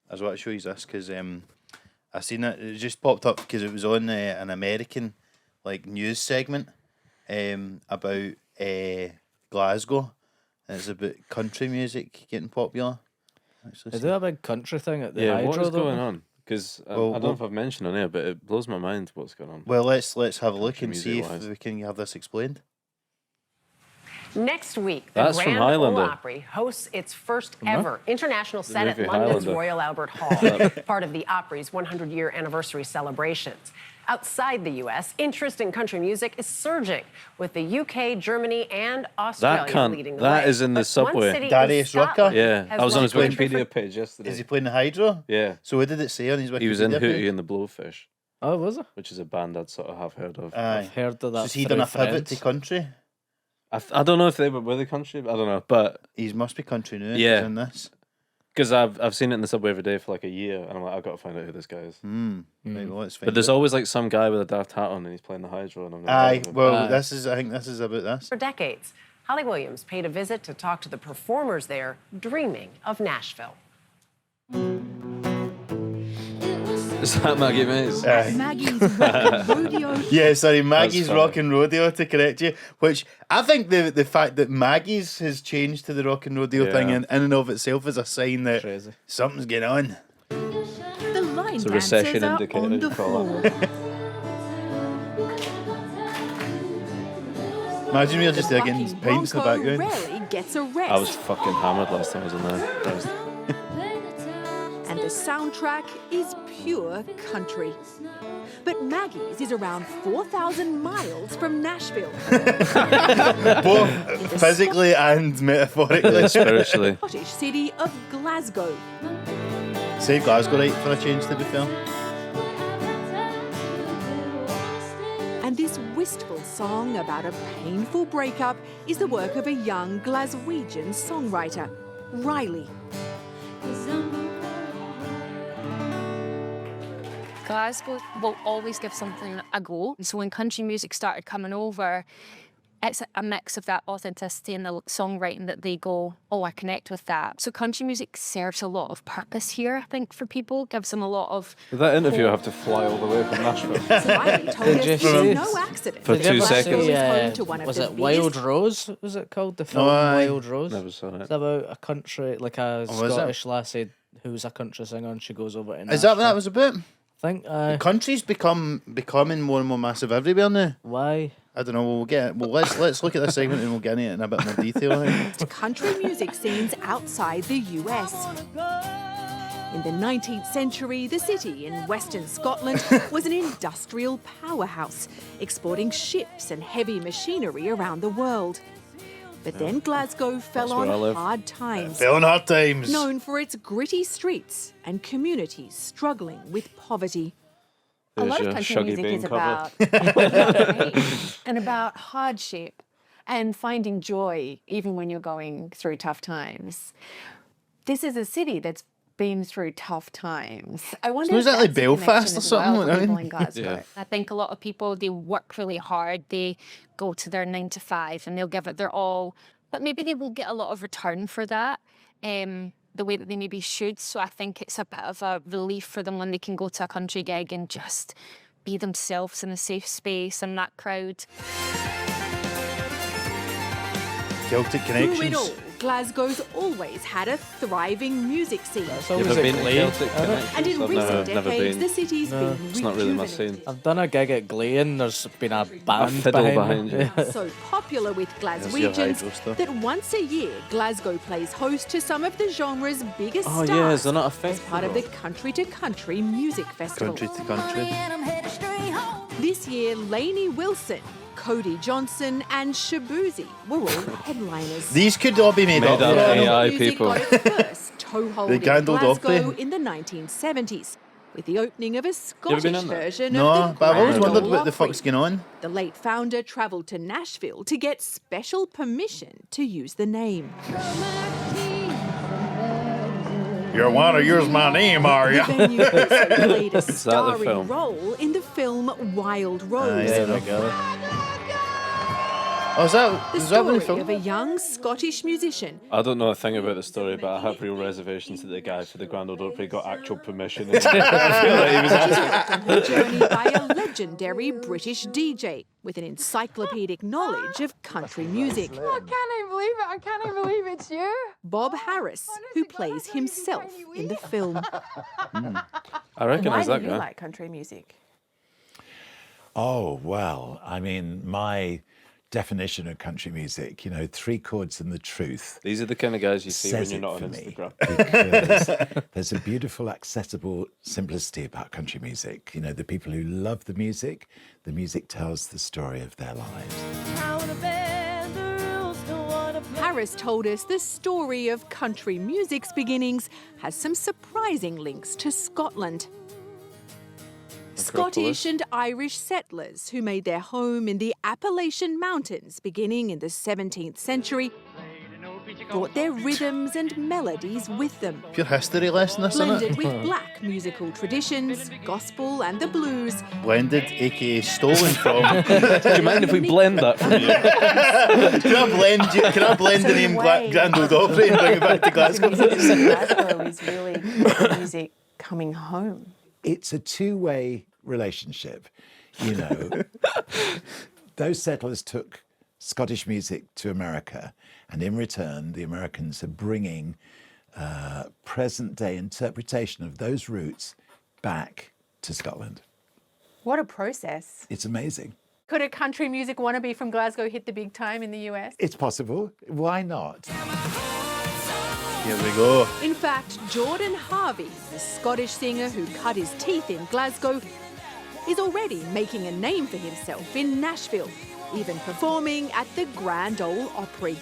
I just want to show you this because I seen it. It just popped up because it was on an American news segment about Glasgow. And it's about country music getting popular. Is there a big country thing at the Hydro? What is going on? Because I don't know if I've mentioned on here, but it blows my mind what's going on. Well, let's have a look and see if we can have this explained. Next week, the Grand Ole Opry hosts its first ever international set at London's Royal Albert Hall, part of the Opry's 100-year anniversary celebrations. Outside the U.S., interest in country music is surging, with the UK, Germany, and Australia leading the way. That is in the subway. Darius Rucker? Yeah, I was on his Wikipedia page yesterday. Is he playing the Hydro? Yeah. So what did it say on his Wikipedia He was in page? Hootie and the Blowfish. Oh, was it? Which is a band I'd sort of have heard of. I've heard of that. So has he done a pivot to country? I don't know if they were with the country. I don't know, but he must be country now. Yeah, in this because I've seen it in the subway every day for like a year, and I'm like, I've got to find out who this guy is. Right, well, let's find But there's out. always like some guy with a daft hat on, and he's playing the Hydro, and I'm like, I think this is about this. For decades, Holly Williams paid a visit to talk to the performers there, dreaming of Nashville. Is that Maggie Mays? Maggie's Rockin' Rodeo. Yeah, sorry, Maggie's Rockin' Rodeo, to correct you. Which I think the fact that Maggie's has changed to the Rockin' Rodeo thing in and of itself is a sign that something's going on. The line It's a recession dancers indicator, are on the you call floor. Imagine we were just there getting Bucking pints in the Bronco background. rarely gets a rest. I was fucking hammered last time I was in there. And the soundtrack is pure country. But Maggie's is around 4,000 miles from Nashville. Both physically and metaphorically. Spiritually. Cottage city of Glasgow. Say Glasgow right for a change, to be fair. And this wistful song about a painful breakup is the work of a young Glaswegian songwriter, Riley. Glasgow will always give something a go. So when country music started coming over, it's a mix of that authenticity and the songwriting that they go, oh, I connect with that. So country music serves a lot of purpose here, I think, for people. Gives them a lot of... Did that interview have to fly all the way from Nashville? Riley told us it's no accident. For 2 seconds. Was it Wild Rose? Was it called? The film Wild Rose? Never saw it. It's about a country, like a Scottish lassie who's a country singer, and she goes over to Nashville. Is that what that was about? I think the country's becoming more and more massive everywhere now. Why? I don't know. Let's look at this segment and we'll get into it in a bit more detail. I think. Country music scenes outside the US. In the 19th century, the city in western Scotland was an industrial powerhouse, exporting ships and heavy machinery around the world. But then Glasgow fell on hard times. Fell on hard times. Known for its gritty streets and communities struggling with poverty. A lot of country music is about and about hardship and finding joy even when you're going through tough times. This is a city that's been through tough times. I wonder so is that like Belfast or something? I think a lot of people, they work really hard. They go to their 9 to 5 and they'll give it their all, but maybe they will get a lot of return for that. The way that they maybe should. So I think it's a bit of a relief for them when they can go to a country gig and just be themselves in a safe space and that crowd. Celtic connections. Through it all, Glasgow's always had a thriving music scene. That's always a Glee. And in recent decades, the city's been it's not really my scene. I've done a gig at Glee and there's been a band behind you. So popular with Glaswegians that once a year, Glasgow plays host to some of the genre's biggest stars. Oh yeah, is there not a festival? As part of the Country to Country Music Festival. Country to country. This year, Lainey Wilson, Cody Johnson and Shabuzi were all headliners. These could all be made up. AI people. Got its first toehold in Grand Ole Glasgow Opry. in the 1970s, with the opening of a Scottish version no, of the but I've always Grand wondered Ole what the Opry. fuck's going on. The late founder travelled to Nashville to get special permission to use the name. You want to use my name, are you? The venue also played a the starring film? role in the film Wild Rose. There we go. Oh, is that The is that what story the of a young Scottish musician I don't know a thing about the story, but I have real reservations that the guy for the Grand Ole Opry got actual permission. I feel like he was on her journey by a legendary British DJ with an encyclopedic knowledge of country music. I can't believe it. I can't believe it's you. Bob Harris, who plays himself in the film. I recognise that Why do you guy. like country music? Oh, well, I mean, my definition of country music, 3 chords and the truth. These are the kind of guys you see when Says you're it not on for me, Instagram. because there's a beautiful, accessible simplicity about country music. The people who love the music tells the story of their lives. Harris told us the story of country music's beginnings has some surprising links to Scotland. Scottish and Irish settlers who made their home in the Appalachian Mountains beginning in the 17th century brought their rhythms and melodies with them. pure history lesson, isn't Blended it? with black musical traditions, gospel and the blues. Blended, aka stolen from. Do you mind if we blend that from you? Can I blend the name Grand Ole Opry and bring it back to Glasgow? Glasgow is really music coming home. It's a two-way relationship, Those settlers took Scottish music to America, and in return, the Americans are bringing present-day interpretation of those roots back to Scotland. What a process. It's amazing. Could a country music wannabe from Glasgow hit the big time in the US? It's possible. Why not? Here we go. In fact, Jordan Harvey, the Scottish singer who cut his teeth in Glasgow, is already making a name for himself in Nashville, even performing at the Grand Ole Opry.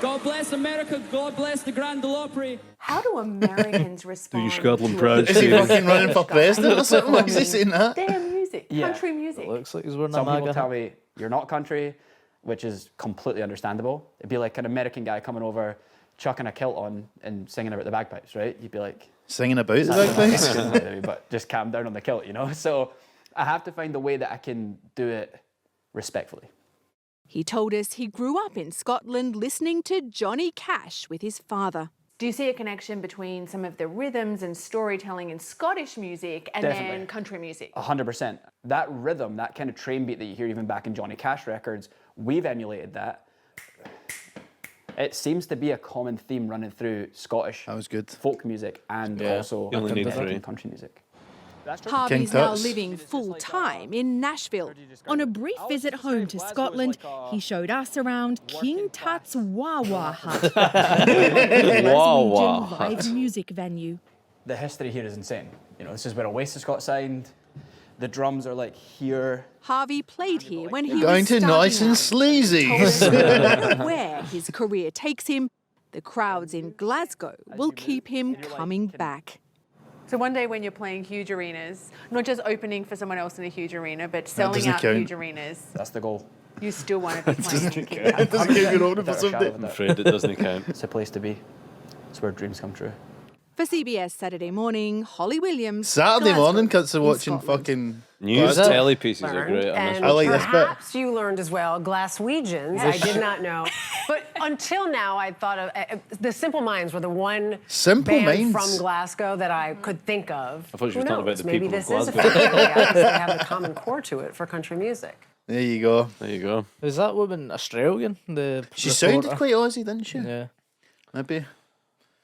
God bless America, God bless the Grand Ole Opry. How do Americans respond? Do you Scotland to proud, Is he Stephen? fucking running for president or something? Why is he saying that? their music, Yeah. country music? Looks like he's wearing a Some people MAGA tell hat. me you're not country, which is completely understandable. It'd be like an American guy coming over, chucking a kilt on and singing about the bagpipes, right? You'd be like, Singing about the "That's not bagpipes? American, by the way, but just calm down on the kilt, So I have to find a way that I can do it respectfully. He told us he grew up in Scotland listening to Johnny Cash with his father. Do you see a connection between some of the rhythms and storytelling in Scottish music and Definitely. then country music? 100%. That rhythm, that kind of train beat that you hear even back in Johnny Cash records, we've emulated that. It seems to be a common theme running through Scottish That was good. folk music and also You only need American 3. country music. Harvey's now Tut's. living full-time in Nashville. On a brief visit home to Scotland, he showed us around King Tut's Wah-Wah Hut, a Glaswegian live music venue. The history here is insane. This is where Oasis got signed. The drums are like here. Harvey played here when he Going was to starting nice and out. sleazy. Told us that no matter where his career takes him, the crowds in Glasgow will keep him coming back. So one day when you're playing huge arenas, not just opening for someone else in a huge arena, but selling doesn't out count. huge arenas, That's the goal. you still want to be playing in King It doesn't give you an order for Without a shadow something. of a I'm doubt. afraid it doesn't count. It's a place to be. It's where dreams come true. For CBS Saturday Morning, Holly Williams. Saturday Glasgow, morning, cunts are in watching Scotland. fucking News Glasgow. telly pieces are Learned, great. and I like this bit. perhaps you learned as well Glaswegians. I did not know, but until now I thought of the Simple Minds were the one Simple band Minds? from Glasgow that I could think of. I thought you Who were talking about knows? the Maybe people of this is a Glasgow. factory. I guess they have the common core to it for country music. There you go. There you go. Is that woman Australian? She reporter? sounded quite Aussie, didn't she? Yeah. Maybe.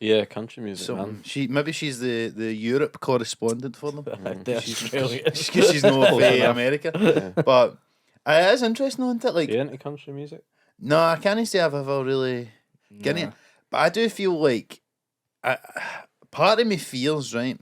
Yeah, country music, So man. maybe she's the Europe correspondent for them. The Australian. Because she's not for America. But it is interesting, isn't it? Like, You into country music? no, I can't say I've ever really getting it. But I do feel like part of me feels, right,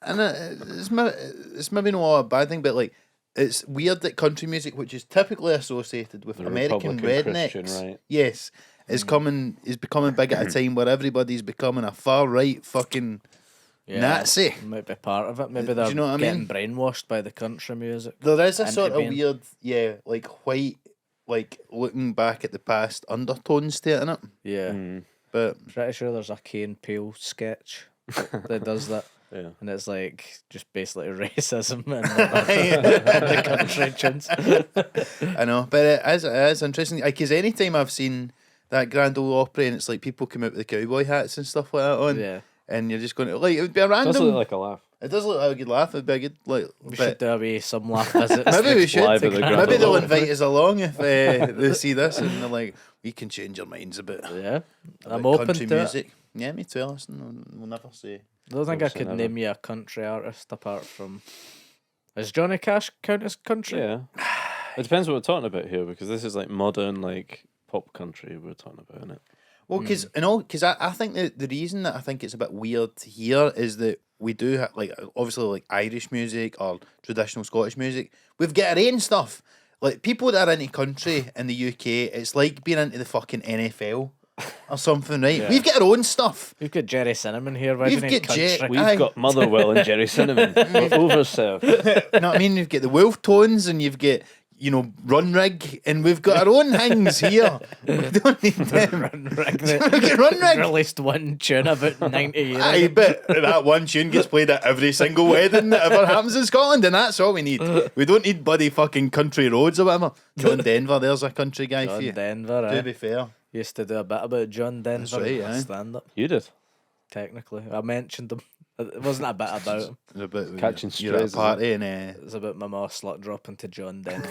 and it's maybe not a bad thing, but like it's weird that country music, which is typically associated with The American Republican rednecks, Christian right. yes, is becoming big at a time where everybody's becoming a far right fucking Nazi. Might be part of it. Maybe Do they're you know what I getting mean? brainwashed by the country music. There is a sort of Interbeing. weird, like white, like looking back at the past undertones to it, innit? Yeah. But Pretty sure there's a Kane Peel sketch that does that. Yeah. And it's like just basically racism and the country tunes. I know, but it is interesting. Because anytime I've seen that Grand Ole Opry and it's like people come out with the cowboy hats and stuff like that on, and you're just going to like, it would be a random. It does look like a laugh. It does look like a good laugh. It'd be a good like. We should do away some laugh visits. Maybe we should. Maybe they'll Opry. invite us along if they see this and they're like, we can change our minds a bit. Yeah, about I'm open country to music. it. Yeah, me too. Listen, we'll never say. I don't think I could name you a country artist apart from. Is Johnny Cash count as country? Yeah. It depends what we're talking about here, because this is like modern, like pop country we're talking about, isn't it? Well, because I think that the reason that I think it's a bit weird here is that we do have, like, obviously like Irish music or traditional Scottish music. We've got our own stuff. Like people that are into country in the UK, it's like being into the fucking NFL or something, right? Yeah. We've got our own stuff. We've got Jerry Cinnamon here. Why We've do you need got country? We've got Motherwell and Jerry Cinnamon. We're overserved. You know what I mean? You've got the Wolf Tones and you've got, you know, Run Rig, and we've got our own things here. We don't need them. Run Rig. We've got Run Rig. Released one tune about 90 years I ago. bet that one tune gets played at every single wedding that ever happens in Scotland, and that's all we need. We don't need bloody fucking country roads or whatever. John Denver, there's a country guy for John you. Denver, To be fair. Used to do a bit about John Denver. right, aye. Stand up. You did. Technically, I mentioned him. It wasn't a bit about him. It's a bit Catching you're at a strays, party and It was about my ma slut dropping to John Denver.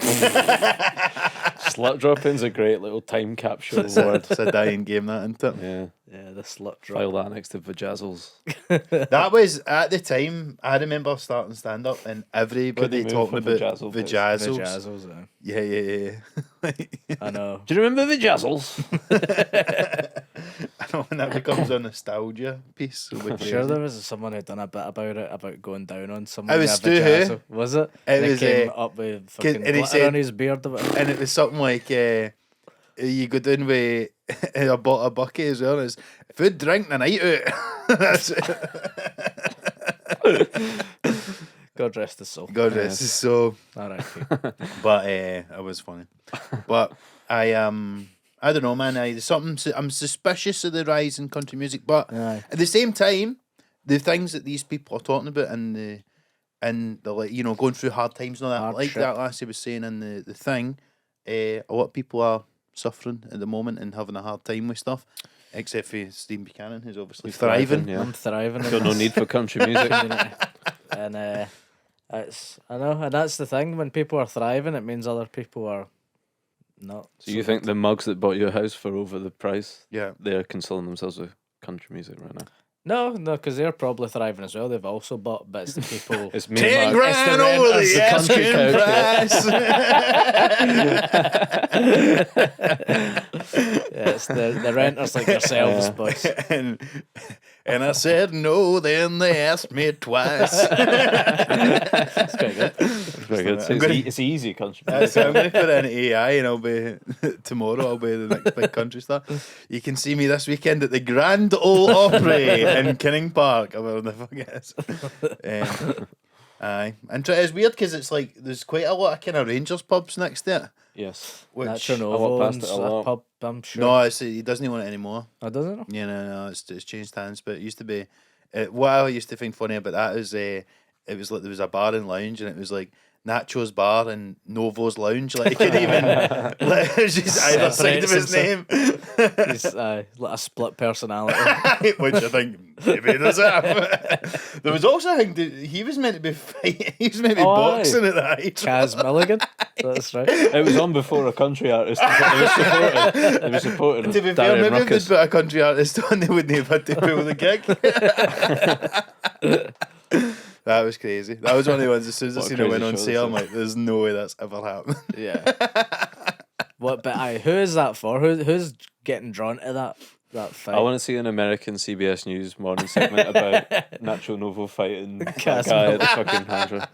Slut dropping's a great little time capsule word. it's a dying game, that, isn't it? Yeah. Yeah, the slut drop. File that next to vajazzles. That was at the time. I remember starting stand up and everybody move talking for about vajazzle, vajazzles. Vajazzles, Yeah. I know. Do you remember vajazzles? I know when that becomes a nostalgia piece. I'm sure there was someone who done a bit about it, about going down on someone. It was with a Stu Who. vajazzle. Was it? It They was, came up with fucking and he glitter said- on his beard. Or whatever. And it was something like you go down with a bucket as well as food, drink, the night out. That's it. God rest his soul. God rest his soul. All right. But it was funny. But I don't know, man. I'm suspicious of the rise in country music, but Aye. at the same time, the things that these people are talking about and the like, you know, going through hard times and all that, like Hardship. that lassie was saying in the thing, a lot of people are suffering at the moment and having a hard time with stuff, except for Steve Buchanan, who's obviously thriving. Yeah. I'm thriving. in Got no this need for country music. community. And I know, and that's the thing. When people are thriving, it means other people are not. So you think the mugs that bought you a house for over the price, Yeah. they're consoling themselves with country music right now? No, because they're probably thriving as well. They've also bought bits that people. It's me 10 and Mark. grand the over renters, the the country asking price. Yeah, it's the renters like yourselves, boys. And I said no, then they asked me twice. It's quite good. It's very good. I'm gonna- It's easy country music. So I'm going to put it in AI and I'll be tomorrow. I'll be the next big country star. You can see me this weekend at the Grand Ole Opry in Kinning Park. I will never guess. Aye, and it's weird because it's like there's quite a lot of kind of Rangers pubs next to it. Yes. Which Natural I walk Novo past and it a that lot. pub, I'm sure. no, he doesn't want it anymore. Oh, doesn't it? Yeah, no, it's changed hands. But it used to be. What I used to find funny about that is it was like there was a bar and lounge, and it was like Nacho's bar and Novo's lounge. Like you could even like, it was just either side of his name. He's like a split personality. Which I think maybe there's that. There was also a thing that he was meant to be fighting. He was meant to be boxing at that age. Kaz Milligan. That's right. It was on before a country artist. It was supported. To be fair, Darren maybe if Ruckus. they'd put a country artist on, they wouldn't have had to pull the gig. That was crazy. That was one of the ones, as soon as I What a seen it went crazy on show, sale, I'm isn't it? like, there's no way that's ever happened. Yeah. What? But who is that for? Who's getting drawn to that fight? I want to see an American CBS News morning segment about Nacho Novo fighting that Kaz guy at the fucking Hydra.